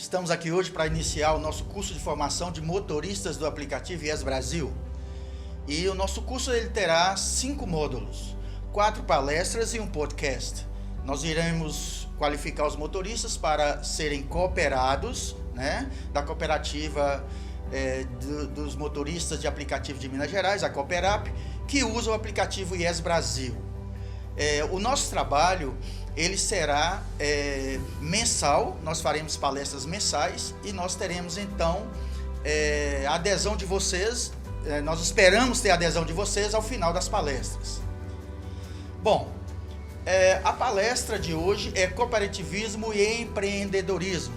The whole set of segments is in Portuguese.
Estamos aqui hoje para iniciar o nosso curso de formação de motoristas do aplicativo IES Brasil. E o nosso curso ele terá 5 módulos, 4 palestras e um podcast. Nós iremos qualificar os motoristas para serem cooperados, né, da cooperativa dos motoristas de aplicativo de Minas Gerais, a Cooperap, que usa o aplicativo IES Brasil. O nosso trabalho ele será mensal, nós faremos palestras mensais e nós teremos então a adesão de vocês, nós esperamos ter a adesão de vocês ao final das palestras. Bom, a palestra de hoje é Cooperativismo e Empreendedorismo.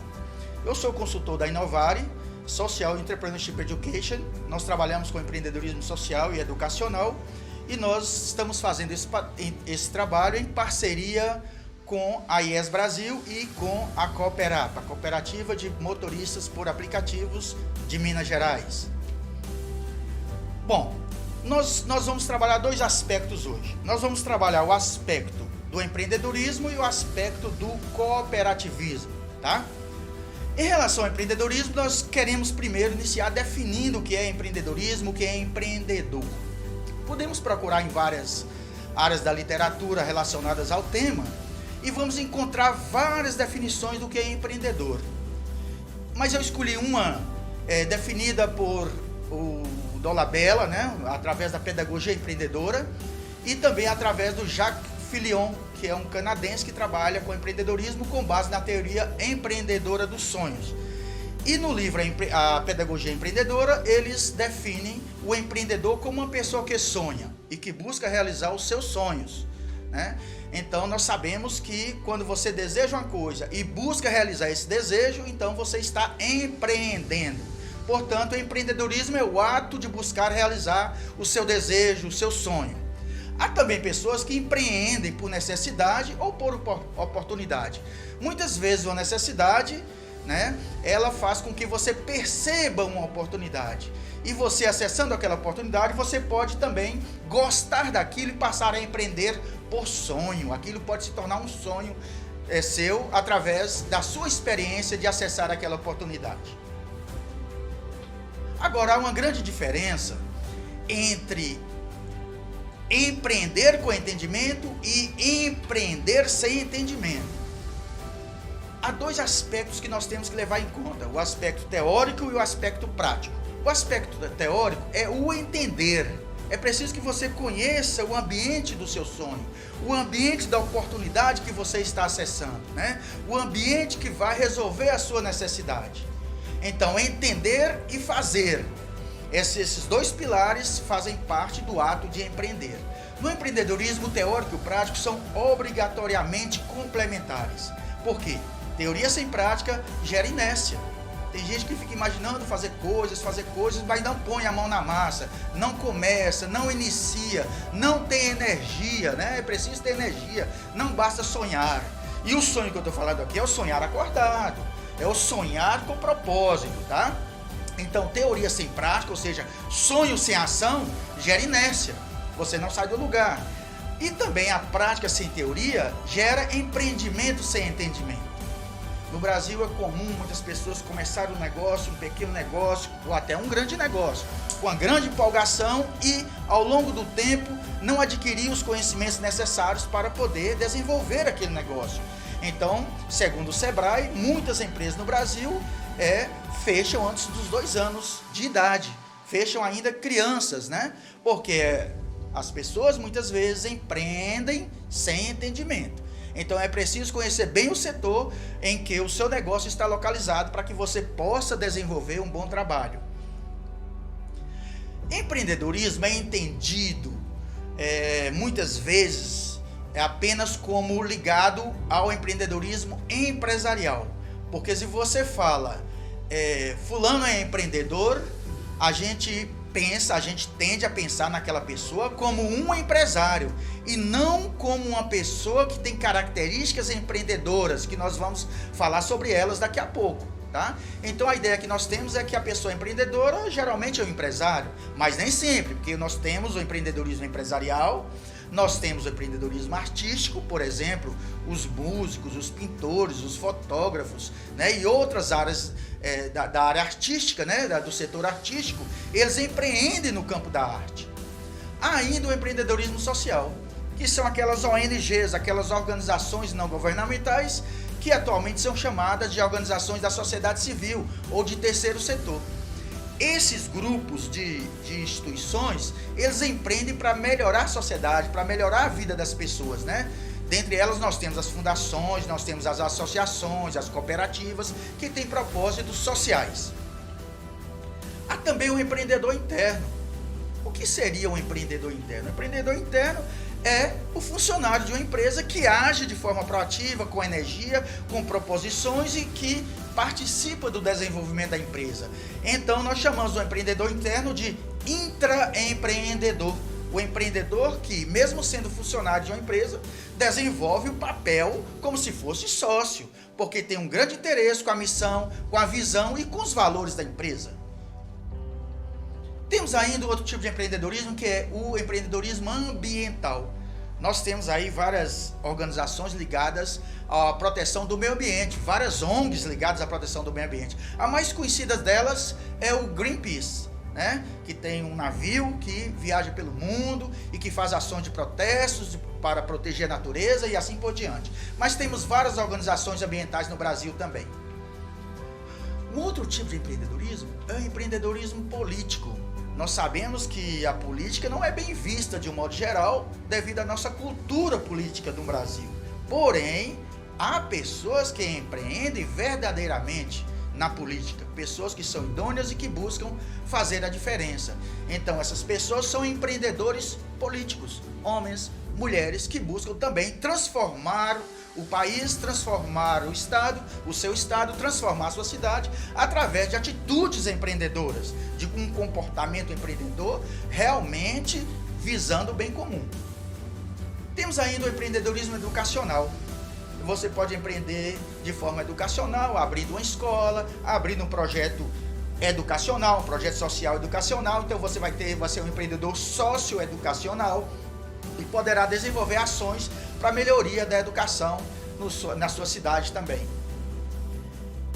Eu sou consultor da Inovare, Social Entrepreneurship Education, nós trabalhamos com empreendedorismo social e educacional e nós estamos fazendo esse trabalho em parceria com a IES Brasil e com a Cooperap, a Cooperativa de Motoristas por Aplicativos de Minas Gerais. Bom, nós vamos trabalhar 2 aspectos hoje. Nós vamos trabalhar o aspecto do empreendedorismo e o aspecto do cooperativismo, tá? Em relação ao empreendedorismo, nós queremos primeiro iniciar definindo o que é empreendedorismo, o que é empreendedor. Podemos procurar em várias áreas da literatura relacionadas ao tema e vamos encontrar várias definições do que é empreendedor. Mas eu escolhi uma definida por o Dolabella, né, através da pedagogia empreendedora, e também através do Jacques Fillion, que é um canadense que trabalha com empreendedorismo com base na teoria empreendedora dos sonhos. E no livro A Pedagogia Empreendedora, eles definem o empreendedor como uma pessoa que sonha e que busca realizar os seus sonhos, né? Então nós sabemos que quando você deseja uma coisa e busca realizar esse desejo, então você está empreendendo. Portanto, o empreendedorismo é o ato de buscar realizar o seu desejo, o seu sonho. Há também pessoas que empreendem por necessidade ou por oportunidade. Muitas vezes uma necessidade, né, ela faz com que você perceba uma oportunidade. E você acessando aquela oportunidade, você pode também gostar daquilo e passar a empreender por sonho. Aquilo pode se tornar um sonho seu através da sua experiência de acessar aquela oportunidade. Agora, há uma grande diferença entre empreender com entendimento e empreender sem entendimento. Há 2 aspectos que nós temos que levar em conta, o aspecto teórico e o aspecto prático. O aspecto teórico é o entender. É preciso que você conheça o ambiente do seu sonho, o ambiente da oportunidade que você está acessando, né? O ambiente que vai resolver a sua necessidade. Então, entender e fazer. Esses 2 pilares fazem parte do ato de empreender. No empreendedorismo, o teórico e o prático são obrigatoriamente complementares. Por quê? Teoria sem prática gera inércia. Tem gente que fica imaginando fazer coisas, mas não põe a mão na massa, não começa, não inicia, não tem energia, né? É preciso ter energia, não basta sonhar. E o sonho que eu estou falando aqui é o sonhar acordado, é o sonhar com propósito, tá? Então, teoria sem prática, ou seja, sonho sem ação, gera inércia, você não sai do lugar. E também a prática sem teoria gera empreendimento sem entendimento. No Brasil é comum muitas pessoas começarem um negócio, um pequeno negócio ou até um grande negócio, com uma grande empolgação e, ao longo do tempo, não adquirir os conhecimentos necessários para poder desenvolver aquele negócio. Então, segundo o Sebrae, muitas empresas no Brasil fecham antes dos 2 anos de idade, fecham ainda crianças, né? Porque as pessoas muitas vezes empreendem sem entendimento. Então é preciso conhecer bem o setor em que o seu negócio está localizado para que você possa desenvolver um bom trabalho. Empreendedorismo é entendido muitas vezes apenas como ligado ao empreendedorismo empresarial. Porque se você fala fulano é empreendedor, a gente tende a pensar naquela pessoa como um empresário e não como uma pessoa que tem características empreendedoras, que nós vamos falar sobre elas daqui a pouco, tá? Então a ideia que nós temos é que a pessoa empreendedora geralmente é um empresário, mas nem sempre, porque nós temos o empreendedorismo empresarial, Nós temos o empreendedorismo artístico, por exemplo, os músicos, os pintores, os fotógrafos, né, e outras áreas da área artística, né, do setor artístico, eles empreendem no campo da arte. Há ainda o empreendedorismo social, que são aquelas ONGs, aquelas organizações não governamentais, que atualmente são chamadas de organizações da sociedade civil ou de terceiro setor. Esses grupos de instituições, eles empreendem para melhorar a sociedade, para melhorar a vida das pessoas, né? Dentre elas nós temos as fundações, nós temos as associações, as cooperativas, que têm propósitos sociais. Há também o empreendedor interno. O que seria um empreendedor interno? O empreendedor interno é o funcionário de uma empresa que age de forma proativa, com energia, com proposições e que participa do desenvolvimento da empresa. Então nós chamamos o empreendedor interno de intraempreendedor. O empreendedor que, mesmo sendo funcionário de uma empresa, desenvolve o papel como se fosse sócio, porque tem um grande interesse com a missão, com a visão e com os valores da empresa. Temos ainda outro tipo de empreendedorismo, que é o empreendedorismo ambiental. Nós temos aí várias organizações ligadas à proteção do meio ambiente, várias ONGs ligadas à proteção do meio ambiente. A mais conhecida delas é o Greenpeace, né? Que tem um navio que viaja pelo mundo e que faz ações de protestos para proteger a natureza e assim por diante. Mas temos várias organizações ambientais no Brasil também. Um outro tipo de empreendedorismo é o empreendedorismo político. Nós sabemos que a política não é bem vista de um modo geral devido à nossa cultura política do Brasil. Porém, há pessoas que empreendem verdadeiramente na política, pessoas que são idôneas e que buscam fazer a diferença. Então, essas pessoas são empreendedores políticos, homens, mulheres que buscam também transformar o país, transformar o estado, o seu estado, transformar a sua cidade através de atitudes empreendedoras, de um comportamento empreendedor realmente visando o bem comum. Temos ainda o empreendedorismo educacional. Você pode empreender de forma educacional, abrindo uma escola, abrindo um projeto educacional, um projeto social educacional. Então você vai ser um empreendedor socioeducacional e poderá desenvolver ações para a melhoria da educação na sua cidade também.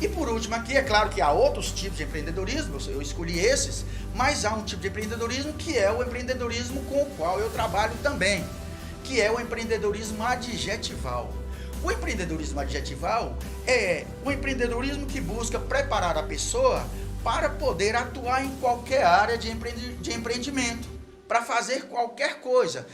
E por último aqui, é claro que há outros tipos de empreendedorismo, eu escolhi esses, mas há um tipo de empreendedorismo que é o empreendedorismo com o qual eu trabalho também, que é o empreendedorismo adjetival. O empreendedorismo adjetival é o empreendedorismo que busca preparar a pessoa para poder atuar em qualquer área de empreendimento, para fazer qualquer coisa.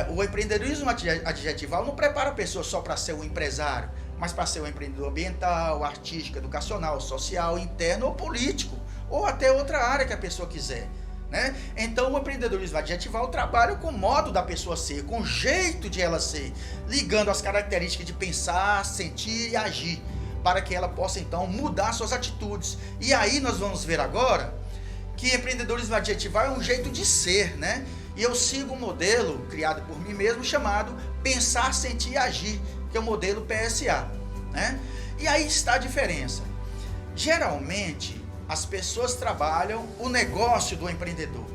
O empreendedorismo adjetival não prepara a pessoa só para ser um empresário, mas para ser um empreendedor ambiental, artístico, educacional, social, interno ou político, ou até outra área que a pessoa quiser, né? Então o empreendedorismo adjetival trabalha com o modo da pessoa ser, com o jeito de ela ser, ligando as características de pensar, sentir e agir, para que ela possa então mudar suas atitudes. E aí nós vamos ver agora que empreendedorismo adjetival é um jeito de ser, né? E eu sigo um modelo criado por mim mesmo chamado Pensar, Sentir e Agir, que é o modelo PSA, né? E aí está a diferença. Geralmente, as pessoas trabalham o negócio do empreendedor.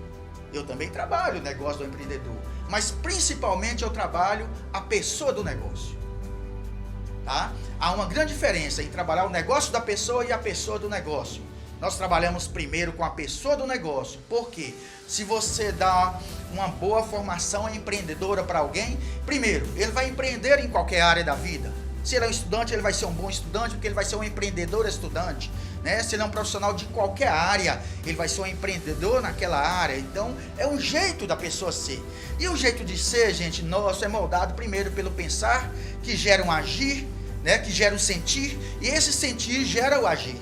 Eu também trabalho o negócio do empreendedor, mas principalmente eu trabalho a pessoa do negócio. Tá? Há uma grande diferença em trabalhar o negócio da pessoa e a pessoa do negócio. Nós trabalhamos primeiro com a pessoa do negócio. Por quê? Se você dá uma boa formação empreendedora para alguém, primeiro, ele vai empreender em qualquer área da vida. Se ele é um estudante, ele vai ser um bom estudante, porque ele vai ser um empreendedor estudante, né? Se ele é um profissional de qualquer área, ele vai ser um empreendedor naquela área. Então, é um jeito da pessoa ser. E o jeito de ser, gente, nosso é moldado primeiro pelo pensar, que gera um agir, né? Que gera um sentir, e esse sentir gera o agir.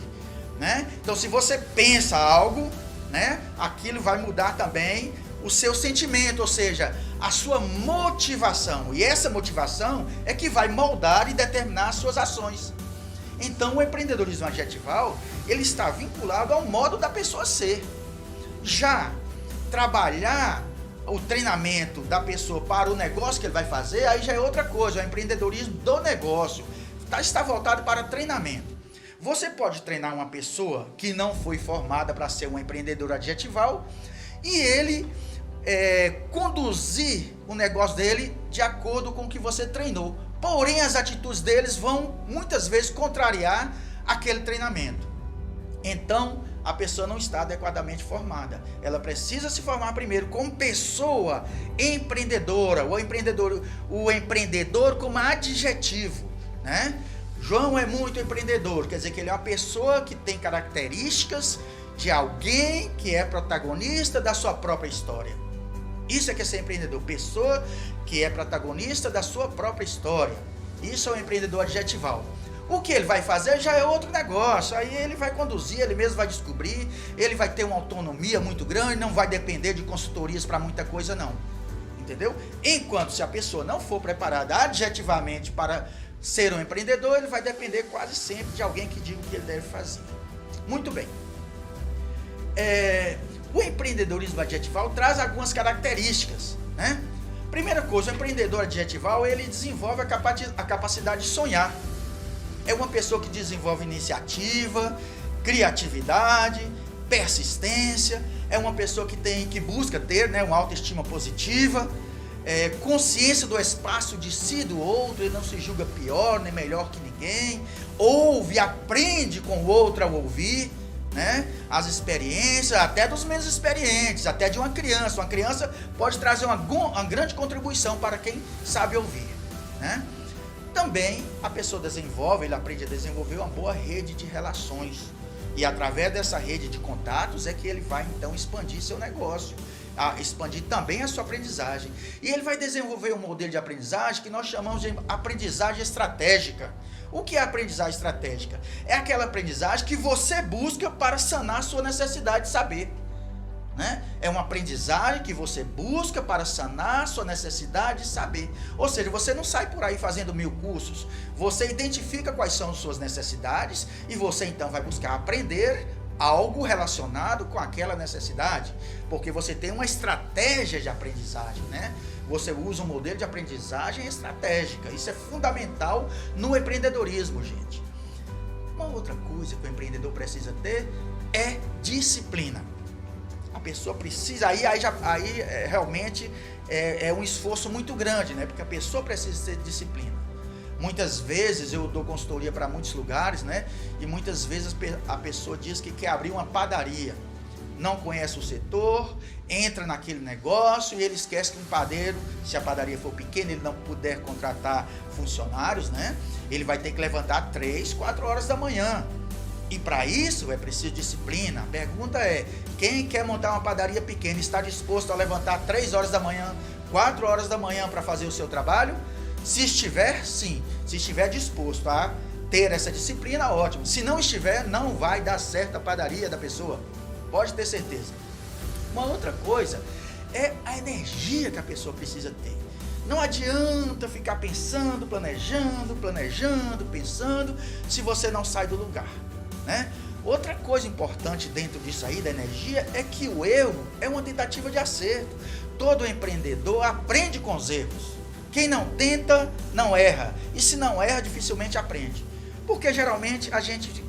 Né? Então, se você pensa algo, né, aquilo vai mudar também o seu sentimento, ou seja, a sua motivação. E essa motivação é que vai moldar e determinar as suas ações. Então, o empreendedorismo adjetival, ele está vinculado ao modo da pessoa ser. Já trabalhar o treinamento da pessoa para o negócio que ele vai fazer, aí já é outra coisa, é o empreendedorismo do negócio. Está voltado para treinamento. Você pode treinar uma pessoa que não foi formada para ser um empreendedor adjetival e ele conduzir conduzir o negócio dele de acordo com o que você treinou. Porém, as atitudes deles vão muitas vezes contrariar aquele treinamento. Então, a pessoa não está adequadamente formada. Ela precisa se formar primeiro como pessoa empreendedora, o empreendedor como adjetivo, né? João é muito empreendedor, quer dizer que ele é uma pessoa que tem características de alguém que é protagonista da sua própria história. Isso é que é ser empreendedor, pessoa que é protagonista da sua própria história. Isso é um empreendedor adjetival. O que ele vai fazer já é outro negócio, aí ele vai conduzir, ele mesmo vai descobrir, ele vai ter uma autonomia muito grande, não vai depender de consultorias para muita coisa não, entendeu? Enquanto se a pessoa não for preparada adjetivamente para ser um empreendedor, ele vai depender quase sempre de alguém que diga o que ele deve fazer. Muito bem. O empreendedorismo adjetival traz algumas características, né? Primeira coisa, o empreendedor adjetival, ele desenvolve a capacidade de sonhar. É uma pessoa que desenvolve iniciativa, criatividade, persistência, é uma pessoa que busca ter, né, uma autoestima positiva, consciência do espaço de si e do outro, ele não se julga pior nem melhor que ninguém, ouve, aprende com o outro ao ouvir, né, as experiências, até dos menos experientes, até de uma criança. Uma criança pode trazer uma grande contribuição para quem sabe ouvir, né? Também a pessoa ele aprende a desenvolver uma boa rede de relações. E através dessa rede de contatos é que ele vai então expandir seu negócio, expandir também a sua aprendizagem. E ele vai desenvolver um modelo de aprendizagem que nós chamamos de aprendizagem estratégica. O que é aprendizagem estratégica? É aquela aprendizagem que você busca para sanar a sua necessidade de saber, né? É uma aprendizagem que você busca para sanar sua necessidade de saber. Ou seja, você não sai por aí fazendo 1000 cursos. Você identifica quais são as suas necessidades e você então vai buscar aprender algo relacionado com aquela necessidade, porque você tem uma estratégia de aprendizagem, né? Você usa um modelo de aprendizagem estratégica. Isso é fundamental no empreendedorismo, gente. Uma outra coisa que o empreendedor precisa ter é disciplina. A pessoa precisa, realmente é um esforço muito grande, né? Porque a pessoa precisa ter disciplina. Muitas vezes eu dou consultoria para muitos lugares, né? E muitas vezes a pessoa diz que quer abrir uma padaria, não conhece o setor, entra naquele negócio e ele esquece que um padeiro, se a padaria for pequena, ele não puder contratar funcionários, né? Ele vai ter que levantar 3, 4 horas da manhã. E para isso é preciso disciplina. A pergunta é, quem quer montar uma padaria pequena está disposto a levantar 3 horas da manhã, 4 horas da manhã para fazer o seu trabalho? Se estiver, sim. Se estiver disposto a ter essa disciplina, ótimo. Se não estiver, não vai dar certo a padaria da pessoa. Pode ter certeza. Uma outra coisa é a energia que a pessoa precisa ter. Não adianta ficar pensando, pensando, se você não sai do lugar, né? Outra coisa importante dentro disso aí, da energia, é que o erro é uma tentativa de acerto. Todo empreendedor aprende com os erros. Quem não tenta, não erra. E se não erra, dificilmente aprende. Porque geralmente a gente,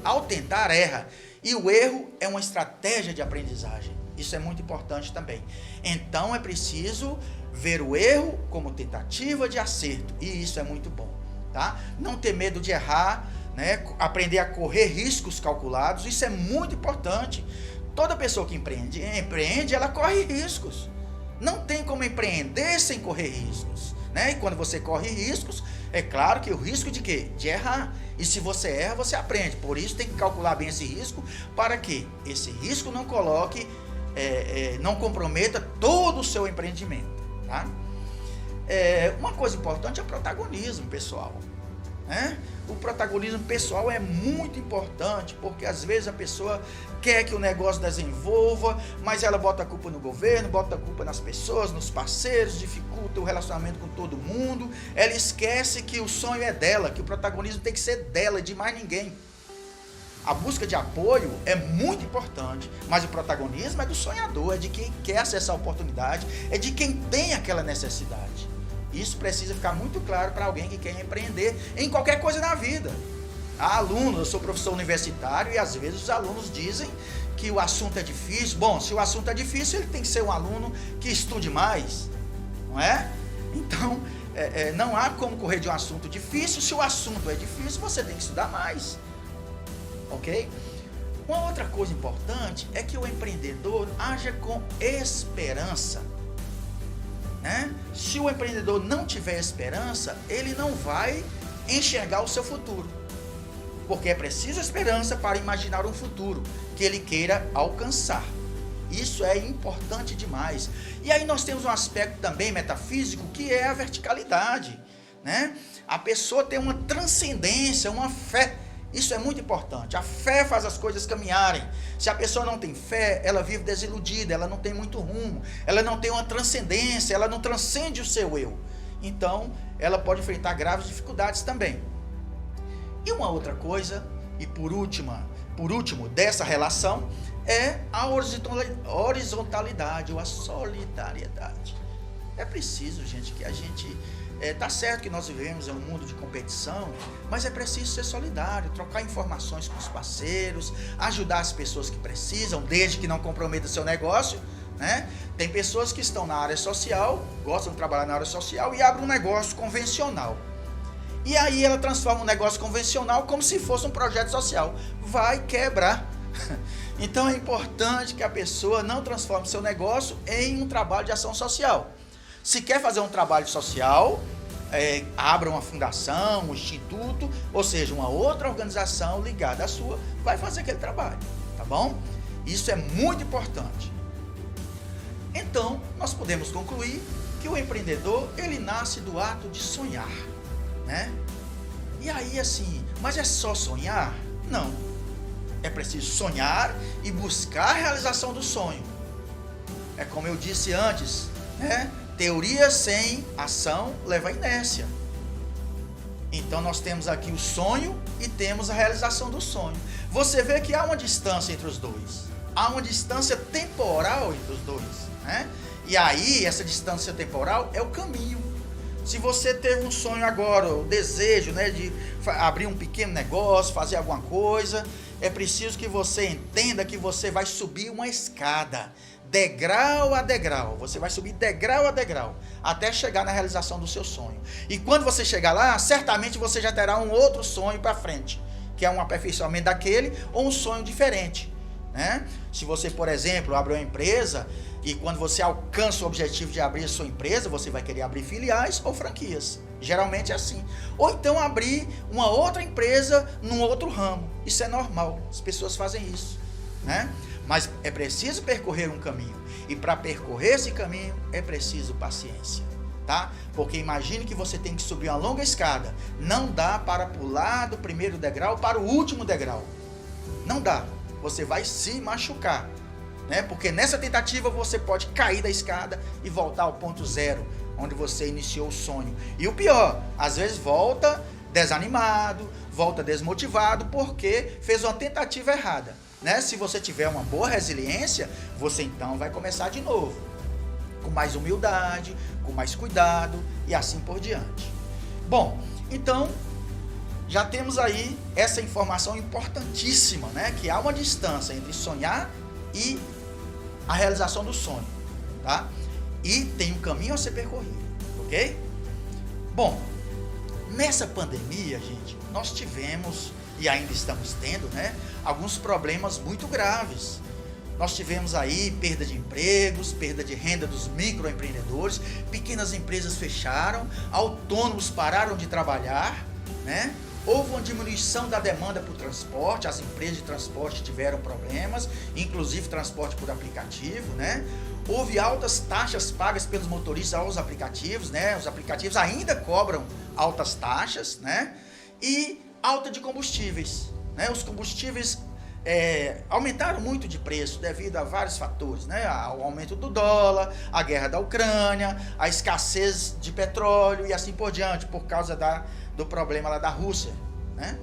ao tentar, erra. E o erro é uma estratégia de aprendizagem. Isso é muito importante também. Então é preciso ver o erro como tentativa de acerto. E isso é muito bom, tá? Não ter medo de errar, né? Aprender a correr riscos calculados. Isso é muito importante. Toda pessoa que empreende, ela corre riscos. Não tem como empreender sem correr riscos, né? E quando você corre riscos, é claro que o risco de quê? De errar. E se você erra, você aprende. Por isso tem que calcular bem esse risco, para que esse risco não não comprometa todo o seu empreendimento, tá? Uma coisa importante é o protagonismo pessoal, né? O protagonismo pessoal é muito importante, porque às vezes a pessoa quer que o negócio desenvolva, mas ela bota a culpa no governo, bota a culpa nas pessoas, nos parceiros, dificulta o relacionamento com todo mundo. Ela esquece que o sonho é dela, que o protagonismo tem que ser dela, de mais ninguém. A busca de apoio é muito importante, mas o protagonismo é do sonhador, é de quem quer acessar a oportunidade, é de quem tem aquela necessidade. Isso precisa ficar muito claro para alguém que quer empreender em qualquer coisa na vida. Há alunos, eu sou professor universitário e às vezes os alunos dizem que o assunto é difícil. Bom, se o assunto é difícil, ele tem que ser um aluno que estude mais, não é? Então, não há como correr de um assunto difícil. Se o assunto é difícil, você tem que estudar mais, ok? Uma outra coisa importante é que o empreendedor haja com esperança, né? Se o empreendedor não tiver esperança, ele não vai enxergar o seu futuro, porque é preciso esperança para imaginar um futuro que ele queira alcançar. Isso é importante demais. E aí nós temos um aspecto também metafísico, que é a verticalidade, né? A pessoa tem uma transcendência, uma fé. Isso é muito importante. A fé faz as coisas caminharem. Se a pessoa não tem fé, ela vive desiludida, ela não tem muito rumo, ela não tem uma transcendência, ela não transcende o seu eu. Então, ela pode enfrentar graves dificuldades também. E uma outra coisa, e por último dessa relação, é a horizontalidade ou a solidariedade. É preciso, gente, que a gente... Tá certo que nós vivemos em um mundo de competição, mas é preciso ser solidário, trocar informações com os parceiros, ajudar as pessoas que precisam, desde que não comprometa seu negócio, né? Tem pessoas que estão na área social, gostam de trabalhar na área social e abrem um negócio convencional. E aí ela transforma um negócio convencional como se fosse um projeto social. Vai quebrar. Então é importante que a pessoa não transforme seu negócio em um trabalho de ação social. Se quer fazer um trabalho social, abra uma fundação, um instituto, ou seja, uma outra organização ligada à sua, vai fazer aquele trabalho, tá bom? Isso é muito importante. Então, nós podemos concluir que o empreendedor, ele nasce do ato de sonhar, né? E aí, assim, mas é só sonhar? Não. É preciso sonhar e buscar a realização do sonho. É como eu disse antes, né? Teoria sem ação leva à inércia. Então nós temos aqui o sonho e temos a realização do sonho. Você vê que há uma distância entre os dois. Há uma distância temporal entre os dois, né? E aí, essa distância temporal é o caminho. Se você teve um sonho agora, o desejo, né, de abrir um pequeno negócio, fazer alguma coisa, é preciso que você entenda que você vai subir uma escada, degrau a degrau. Você vai subir degrau a degrau, até chegar na realização do seu sonho. E quando você chegar lá, certamente você já terá um outro sonho para frente, que é um aperfeiçoamento daquele, ou um sonho diferente, né? Se você, por exemplo, abre uma empresa, e quando você alcança o objetivo de abrir a sua empresa, você vai querer abrir filiais ou franquias. Geralmente é assim. Ou então abrir uma outra empresa num outro ramo. Isso é normal, as pessoas fazem isso, né? Mas é preciso percorrer um caminho. E para percorrer esse caminho, é preciso paciência, tá? Porque imagine que você tem que subir uma longa escada. Não dá para pular do primeiro degrau para o último degrau. Não dá. Você vai se machucar, né? Porque nessa tentativa você pode cair da escada e voltar ao ponto zero, onde você iniciou o sonho. E o pior, às vezes volta desanimado, volta desmotivado, porque fez uma tentativa errada, né? Se você tiver uma boa resiliência, você então vai começar de novo, com mais humildade, com mais cuidado e assim por diante. Bom, então já temos aí essa informação importantíssima, né? Que há uma distância entre sonhar e a realização do sonho, tá? E tem um caminho a ser percorrido, ok? Bom, nessa pandemia, gente, nós tivemos, e ainda estamos tendo, né, alguns problemas muito graves. Nós tivemos aí perda de empregos, perda de renda dos microempreendedores, pequenas empresas fecharam, autônomos pararam de trabalhar, né? Houve uma diminuição da demanda por transporte, as empresas de transporte tiveram problemas, inclusive transporte por aplicativo, né? Houve altas taxas pagas pelos motoristas aos aplicativos, né? Os aplicativos ainda cobram altas taxas, né? E alta de combustíveis, né? Os combustíveis aumentaram muito de preço devido a vários fatores, né? O aumento do dólar, a guerra da Ucrânia, a escassez de petróleo e assim por diante, por causa do problema lá da Rússia, né?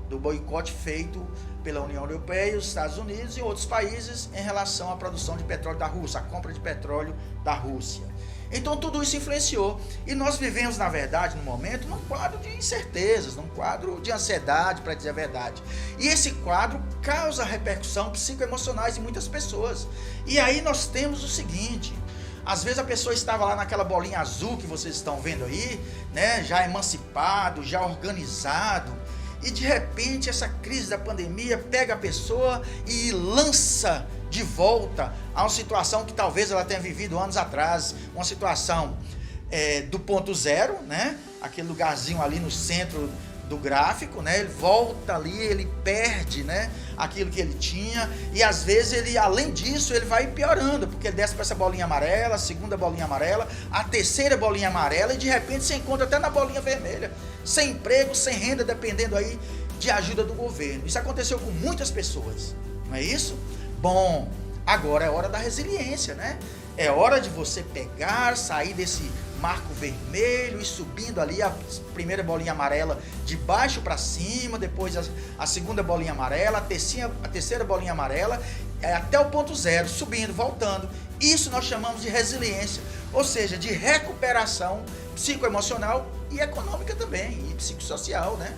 Do boicote feito pela União Europeia, os Estados Unidos e outros países em relação à produção de petróleo da Rússia, a compra de petróleo da Rússia. Então tudo isso influenciou. E nós vivemos, na verdade, no momento, num quadro de incertezas, num quadro de ansiedade, para dizer a verdade. E esse quadro causa repercussão psicoemocionais em muitas pessoas. E aí nós temos o seguinte: às vezes a pessoa estava lá naquela bolinha azul que vocês estão vendo aí, né, já emancipado, já organizado, e de repente essa crise da pandemia pega a pessoa e lança de volta a uma situação que talvez ela tenha vivido anos atrás, uma situação do ponto zero, né? Aquele lugarzinho ali no centro do gráfico, né? Ele volta ali, ele perde, né, aquilo que ele tinha, e às vezes ele, além disso, ele vai piorando, porque ele desce para essa bolinha amarela, a segunda bolinha amarela, a terceira bolinha amarela, e de repente se encontra até na bolinha vermelha, sem emprego, sem renda, dependendo aí de ajuda do governo. Isso aconteceu com muitas pessoas, não é isso? Bom, agora é hora da resiliência, né? É hora de você pegar, sair desse marco vermelho e subindo ali a primeira bolinha amarela de baixo para cima, depois a segunda bolinha amarela, a terceira bolinha amarela, até o ponto zero, subindo, voltando. Isso nós chamamos de resiliência, ou seja, de recuperação psicoemocional e econômica também, e psicossocial, né?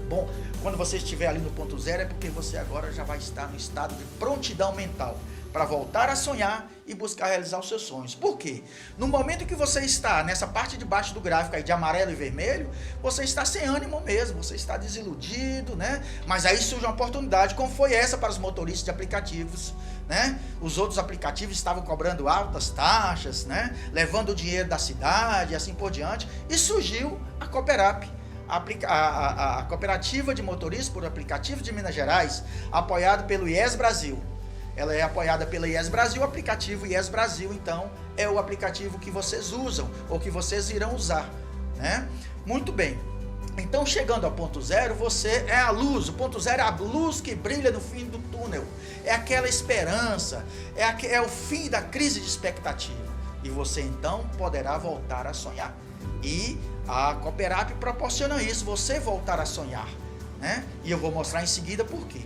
Bom, quando você estiver ali no ponto zero é porque você agora já vai estar no estado de prontidão mental para voltar a sonhar e buscar realizar os seus sonhos. Por quê? No momento que você está nessa parte de baixo do gráfico aí de amarelo e vermelho, você está sem ânimo mesmo, você está desiludido, né? Mas aí surge uma oportunidade, como foi essa para os motoristas de aplicativos, né? Os outros aplicativos estavam cobrando altas taxas, né? Levando o dinheiro da cidade e assim por diante, e surgiu a Cooperap. A Cooperativa de Motoristas por Aplicativo de Minas Gerais, apoiada pelo IES Brasil. Ela é apoiada pela IES Brasil, o aplicativo IES Brasil, então, é o aplicativo que vocês usam, ou que vocês irão usar, né? Muito bem. Então, chegando ao ponto zero, você é a luz. O ponto zero é a luz que brilha no fim do túnel. É aquela esperança, é o fim da crise de expectativa. E você, então, poderá voltar a sonhar. E a Cooperap proporciona isso, você voltar a sonhar, né? E eu vou mostrar em seguida por quê.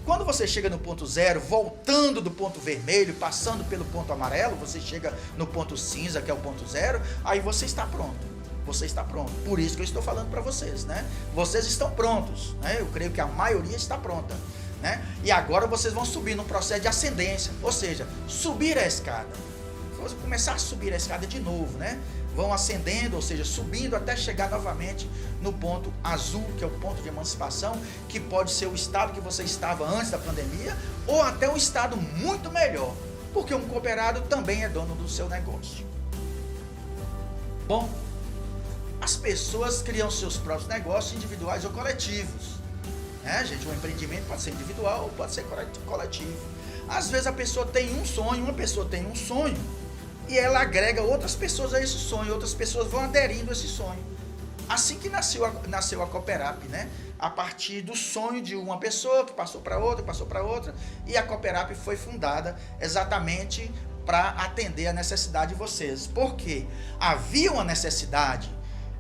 Quando você chega no ponto zero, voltando do ponto vermelho, passando pelo ponto amarelo, você chega no ponto cinza, que é o ponto zero, aí você está pronto. Você está pronto. Por isso que eu estou falando para vocês, né? Vocês estão prontos, né? Eu creio que a maioria está pronta, né? E agora vocês vão subir num processo de ascendência, ou seja, subir a escada. Vou começar a subir a escada de novo, né? Vão ascendendo, ou seja, subindo até chegar novamente no ponto azul, que é o ponto de emancipação, que pode ser o estado que você estava antes da pandemia, ou até um estado muito melhor, porque um cooperado também é dono do seu negócio. Bom, as pessoas criam seus próprios negócios individuais ou coletivos, né, gente? Um empreendimento pode ser individual ou pode ser coletivo. Às vezes a pessoa tem um sonho, uma pessoa tem um sonho, e ela agrega outras pessoas a esse sonho, outras pessoas vão aderindo a esse sonho. Assim que nasceu a Cooperap, né? A partir do sonho de uma pessoa que passou para outra, e a Cooperap foi fundada exatamente para atender a necessidade de vocês. Por quê? Havia uma necessidade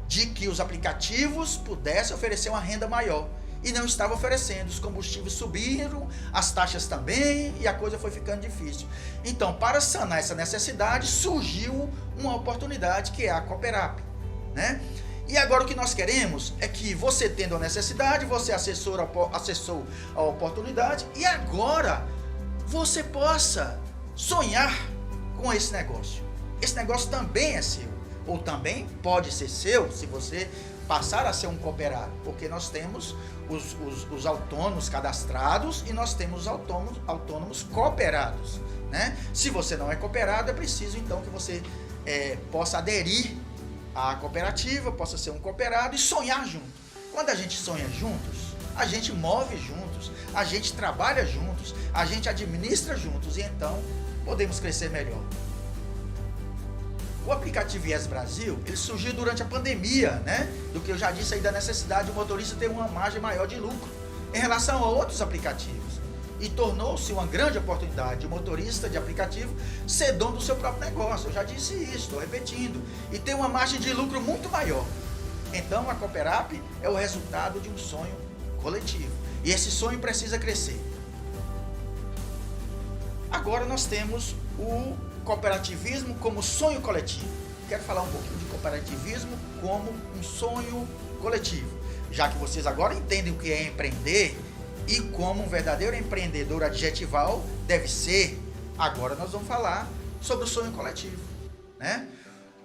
de que os aplicativos pudessem oferecer uma renda maior. E não estava oferecendo, os combustíveis subiram, as taxas também, e a coisa foi ficando difícil. Então, para sanar essa necessidade, surgiu uma oportunidade, que é a Cooperap, né? E agora o que nós queremos é que você, tendo a necessidade, você acessou a oportunidade, e agora você possa sonhar com esse negócio. Esse negócio também é seu, ou também pode ser seu, se você passar a ser um cooperado, porque nós temos os autônomos cadastrados e nós temos os autônomos cooperados, né? Se você não é cooperado, é preciso então que você possa aderir à cooperativa, possa ser um cooperado e sonhar junto. Quando a gente sonha juntos, a gente move juntos, a gente trabalha juntos, a gente administra juntos, e então podemos crescer melhor. O aplicativo IES Brasil, ele surgiu durante a pandemia, né? Do que eu já disse aí, da necessidade do motorista ter uma margem maior de lucro em relação a outros aplicativos. E tornou-se uma grande oportunidade de motorista de aplicativo ser dono do seu próprio negócio. Eu já disse isso, estou repetindo. E ter uma margem de lucro muito maior. Então a Cooperap é o resultado de um sonho coletivo. E esse sonho precisa crescer. Agora nós temos o cooperativismo como sonho coletivo. Quero falar um pouquinho de cooperativismo como um sonho coletivo, já que vocês agora entendem o que é empreender e como um verdadeiro empreendedor adjetival deve ser. Agora nós vamos falar sobre o sonho coletivo, né?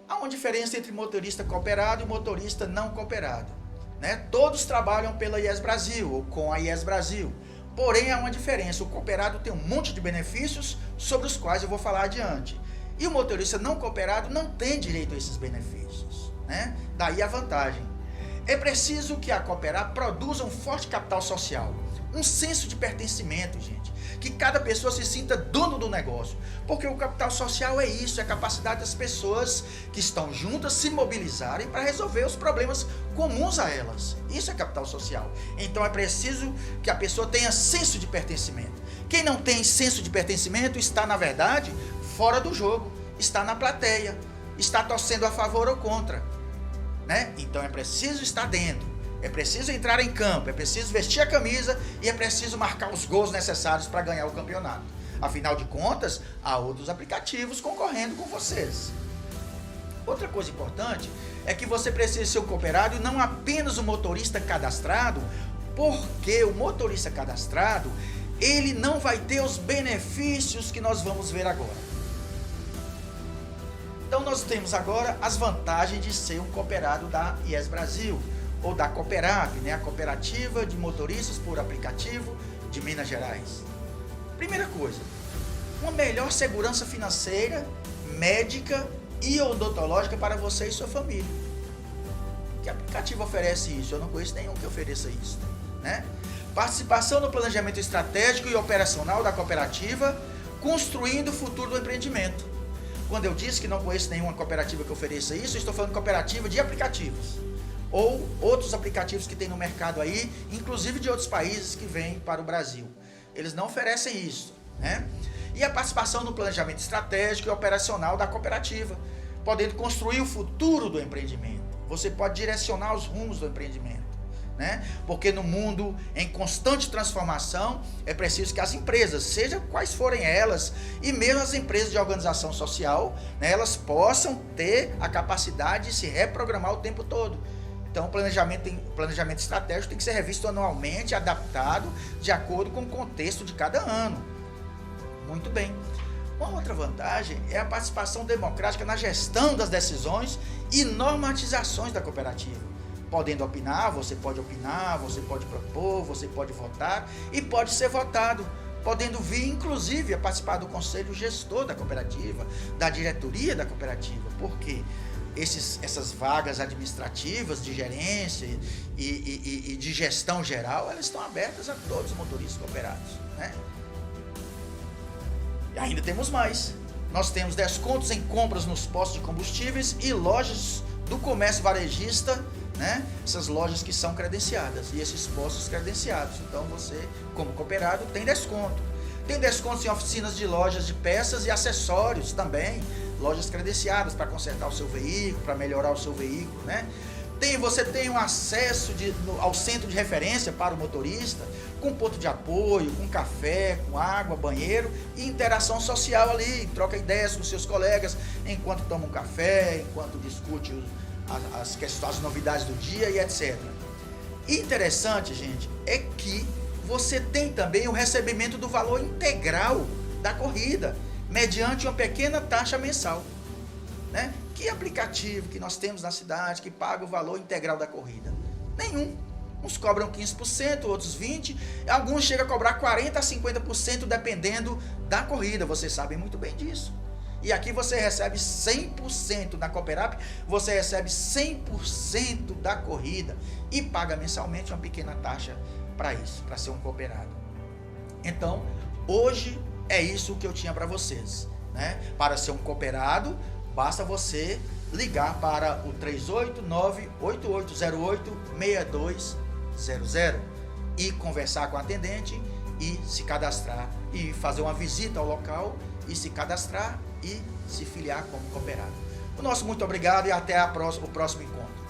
Há uma diferença entre motorista cooperado e motorista não cooperado, né? Todos trabalham pela IES Brasil ou com a IES Brasil, porém há uma diferença. O cooperado tem um monte de benefícios sobre os quais eu vou falar adiante, e o motorista não cooperado não tem direito a esses benefícios, né? Daí a vantagem. É preciso que a Cooperar produza um forte capital social, um senso de pertencimento, gente, que cada pessoa se sinta dono do negócio, porque o capital social é isso, é a capacidade das pessoas que estão juntas se mobilizarem para resolver os problemas comuns a elas. Isso é capital social. Então é preciso que a pessoa tenha senso de pertencimento. Quem não tem senso de pertencimento está, na verdade, fora do jogo, está na plateia, está torcendo a favor ou contra, né? Então é preciso estar dentro, é preciso entrar em campo, é preciso vestir a camisa e é preciso marcar os gols necessários para ganhar o campeonato. Afinal de contas, há outros aplicativos concorrendo com vocês. Outra coisa importante é que você precisa ser um cooperado e não apenas um motorista cadastrado, porque o motorista cadastrado, ele não vai ter os benefícios que nós vamos ver agora. Então nós temos agora as vantagens de ser um cooperado da IES Brasil, ou da Cooperap, né? A Cooperativa de Motoristas por Aplicativo de Minas Gerais. Primeira coisa, uma melhor segurança financeira, médica e odontológica para você e sua família. Que aplicativo oferece isso? Eu não conheço nenhum que ofereça isso, né? Participação no planejamento estratégico e operacional da cooperativa, construindo o futuro do empreendimento. Quando eu disse que não conheço nenhuma cooperativa que ofereça isso, eu estou falando de cooperativa de aplicativos, ou outros aplicativos que tem no mercado aí, inclusive de outros países que vêm para o Brasil. Eles não oferecem isso, né? E a participação no planejamento estratégico e operacional da cooperativa, podendo construir o futuro do empreendimento. Você pode direcionar os rumos do empreendimento, né? Porque no mundo em constante transformação, é preciso que as empresas, seja quais forem elas, e mesmo as empresas de organização social, né, elas possam ter a capacidade de se reprogramar o tempo todo. Então, o planejamento estratégico tem que ser revisto anualmente, adaptado de acordo com o contexto de cada ano. Muito bem. Uma outra vantagem é a participação democrática na gestão das decisões e normatizações da cooperativa. Podendo opinar, você pode propor, você pode votar e pode ser votado. Podendo vir, inclusive, a participar do conselho gestor da cooperativa, da diretoria da cooperativa. Por quê? Essas vagas administrativas de gerência e de gestão geral, elas estão abertas a todos os motoristas cooperados, né? E ainda temos mais. Nós temos descontos em compras nos postos de combustíveis e lojas do comércio varejista, né? Essas lojas que são credenciadas e esses postos credenciados. Então você, como cooperado, tem desconto. Tem descontos em oficinas de lojas de peças e acessórios também. Lojas credenciadas para consertar o seu veículo, para melhorar o seu veículo, né? Você tem um acesso ao centro de referência para o motorista, com ponto de apoio, com café, com água, banheiro e interação social ali, troca ideias com seus colegas enquanto toma um café, enquanto discute as questões, as novidades do dia e etc. Interessante, gente, é que você tem também o recebimento do valor integral da corrida, mediante uma pequena taxa mensal, né? Que aplicativo que nós temos na cidade que paga o valor integral da corrida? Nenhum. Uns cobram 15%, outros 20%, alguns chegam a cobrar 40% a 50% dependendo da corrida, vocês sabem muito bem disso. E aqui você recebe 100% na Cooperap, você recebe 100% da corrida e paga mensalmente uma pequena taxa para isso, para ser um cooperado. Então, hoje é isso que eu tinha para vocês, né? Para ser um cooperado, basta você ligar para o 389-8808-6200 e conversar com a atendente e se cadastrar e fazer uma visita ao local e se cadastrar e se filiar como cooperado. O nosso muito obrigado e até o próximo encontro.